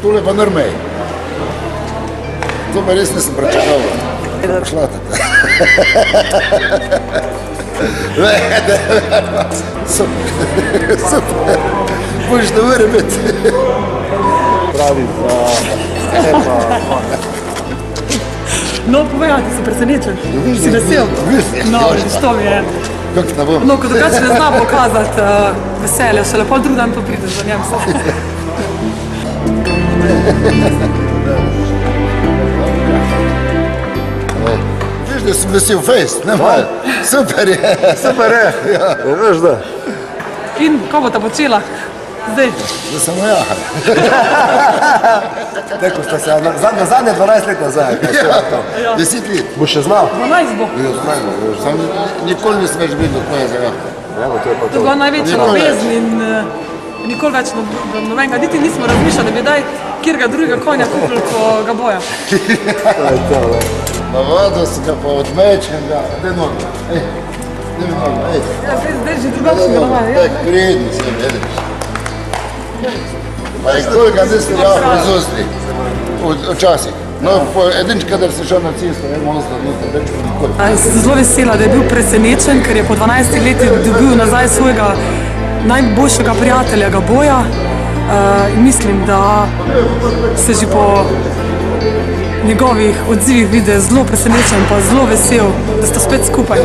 Tule pa nrmej. To pa res nisem pričakoval. Šlatete. Super. Super. Boš da vere biti. Pravi za Stepa. No, povejati, si presenečen. Si vesel? No, vidiš, to mi je. Kako ne bom? No, ko drugače ne zna pokazati veselje, še lepo drug dan pa prideš za njem se. Viš, da sem vesel fejst, ne malo. Super je. Super je. Veš da. In ko bo ta počela? Zdaj. Da sem ojahal. Tako sta se zadnje 12 let nazaj. 10 let. Boš še znal? 12 bo. Sam nikoli nisem več videl, kako je zajahal. Evo, to je pa To je to. bila največja ljubezen in nikoli več nobenega. Niti nismo razmišljali, da bi daj kjerga drugega konja kupili, ko ga boja. To je to, ne. Navadil sem ga pa odmečem ga. Daj nogo. Ej, daj mi nogo, ej. Ja, zdaj že drugačnega navaja. Tak prijedno se vidiš. Pa je koliko nisem jahal iz Ustri. Včasih. No, edinč, kadar si šel na cesto, je monster, nisem več kot nikoli. Sem zelo vesela, da je bil presenečen, ker je po 12 letih dobil nazaj svojega najboljšega prijatelja Gaboja. In mislim, da se že po njegovih odzivih vidi zelo presenečen pa zelo vesel, da sta spet skupaj.